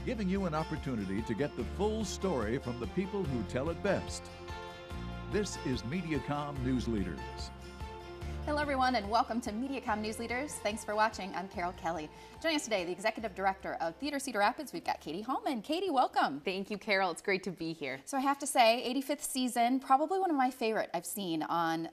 giving you an opportunity to get the full story from the people who tell it best. This is Mediacom News Leaders. Hello everyone and welcome to Mediacom News Leaders. Thanks for watching. I'm Carol Kelly. Joining us today, the Executive Director of Theatre Cedar Rapids, we've got Katie Hallman. Katie, welcome. Thank you, Carol. It's great to be here. So I have to say, 85th season, probably one of my favorite I've seen on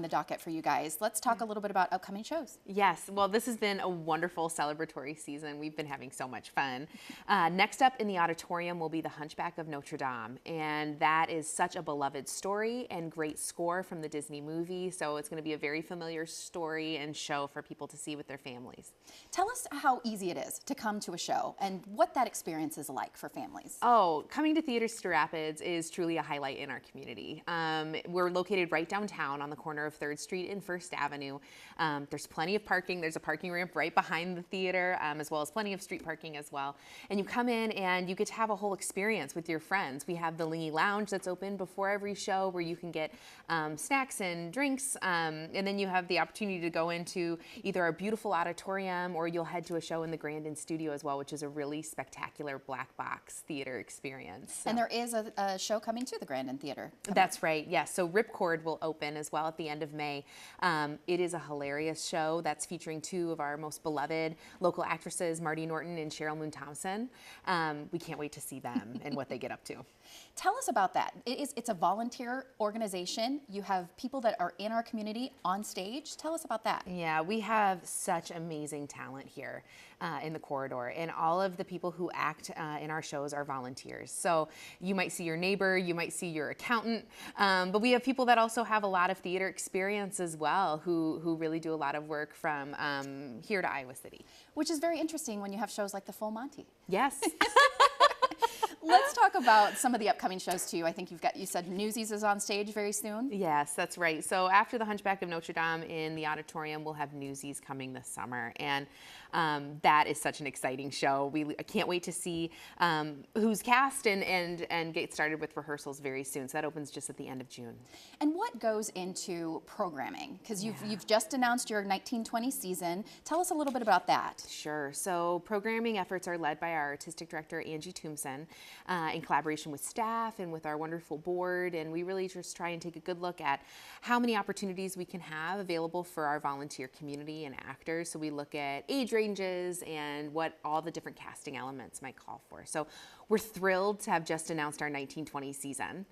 the docket for you guys. Let's talk a little bit about upcoming shows. Yes, well, this has been a wonderful celebratory season. We've been having so much fun. Next up in the auditorium will be The Hunchback of Notre Dame, and that is such a beloved story and great score from the Disney movie, so it's going to be a very familiar story and show for people to see with their families. Tell us how easy it is to come to a show and what that experience is like for families. Oh, coming to Theatre Cedar Rapids is truly a highlight in our community. We're located right downtown on the corner of 3rd Street and 1st Avenue. There's plenty of parking. There's a parking ramp right behind the theater, as well as plenty of street parking as well. And you come in and you get to have a whole experience with your friends. We have the Lingy Lounge that's open before every show where you can get snacks and drinks, and then you have the opportunity to go into either our beautiful auditorium or you'll head to a show in the Grandin Studio as well, which is a really spectacular black box theater experience. So. And there is a show coming to the Grandin Theater. That's right, yes. So Ripcord will open as well at the end of May. It is a hilarious show that's featuring two of our most beloved local actresses, Marty Norton and Cheryl Moon Thompson. We can't wait to see them and what they get up to. Tell us about that. It's a volunteer organization. You have people that are in our community on stage. Tell us about that. Yeah, we have such amazing talent here in the corridor, and all of the people who act in our shows are volunteers. So you might see your neighbor, you might see your accountant, but we have people that also have a lot of theater experience as well who really do a lot of work from here to Iowa City. Which is very interesting when you have shows like the Full Monty. Yes. Let's talk about some of the upcoming shows too. I think you said Newsies is on stage very soon. Yes, that's right. So after The Hunchback of Notre Dame in the auditorium, we'll have Newsies coming this summer, and that is such an exciting show. I can't wait to see who's cast and get started with rehearsals very soon. So that opens just at the end of June. And what goes into programming? Because you've just announced your 1920 season. Tell us a little bit about that. Sure. So programming efforts are led by our artistic director, Angie Tombson, in collaboration with staff and with our wonderful board. And we really just try and take a good look at how many opportunities we can have available for our volunteer community and actors. So we look at age ranges and what all the different casting elements might call for. So we're thrilled to have just announced our 1920 season.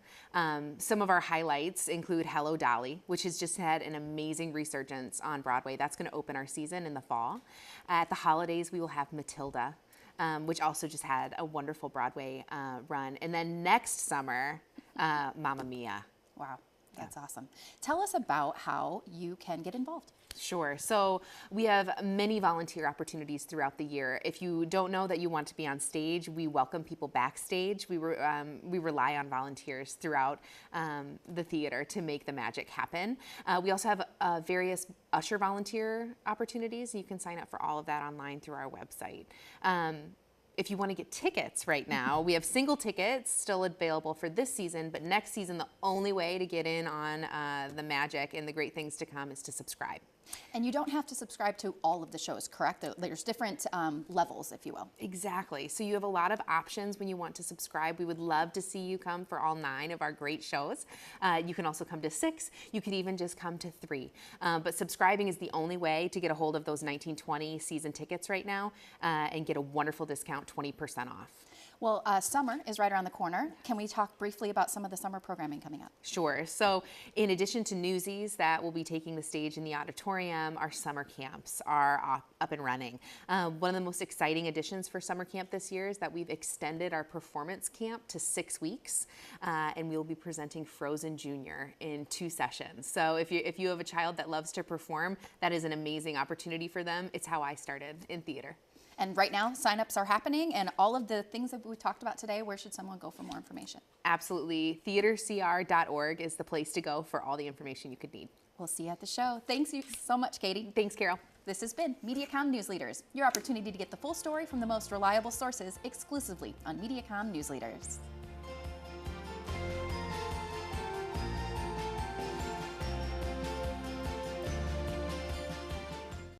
Some of our highlights include Hello Dolly, which has just had an amazing resurgence on Broadway. That's going to open our season in the fall. At the holidays, we will have Matilda, which also just had a wonderful Broadway run. And then next summer, Mamma Mia. Wow, that's awesome. Tell us about how you can get involved. Sure. So we have many volunteer opportunities throughout the year. If you don't know that you want to be on stage, we welcome people backstage. We rely on volunteers throughout the theater to make the magic happen. We also have various usher volunteer opportunities. You can sign up for all of that online through our website. If you want to get tickets right now, we have single tickets still available for this season, but next season, the only way to get in on the magic and the great things to come is to subscribe. And you don't have to subscribe to all of the shows, correct? There's different levels, if you will. Exactly. So you have a lot of options when you want to subscribe. We would love to see you come for all 9 of our great shows. You can also come to 6. You could even just come to 3. But subscribing is the only way to get a hold of those 1920 season tickets right now and get a wonderful discount, 20% off. Well, summer is right around the corner. Can we talk briefly about some of the summer programming coming up? Sure. So in addition to Newsies that will be taking the stage in the auditorium, our summer camps are up and running. One of the most exciting additions for summer camp this year is that we've extended our performance camp to 6 weeks, and we will be presenting Frozen Junior in 2 sessions. So if you have a child that loves to perform, that is an amazing opportunity for them. It's how I started in theater. And right now, signups are happening, and all of the things that we talked about today, where should someone go for more information? Absolutely. theatrecr.org is the place to go for all the information you could need. We'll see you at the show. Thanks you so much, Katie. Thanks, Carol. This has been Mediacom News Leaders, your opportunity to get the full story from the most reliable sources exclusively on Mediacom News Leaders.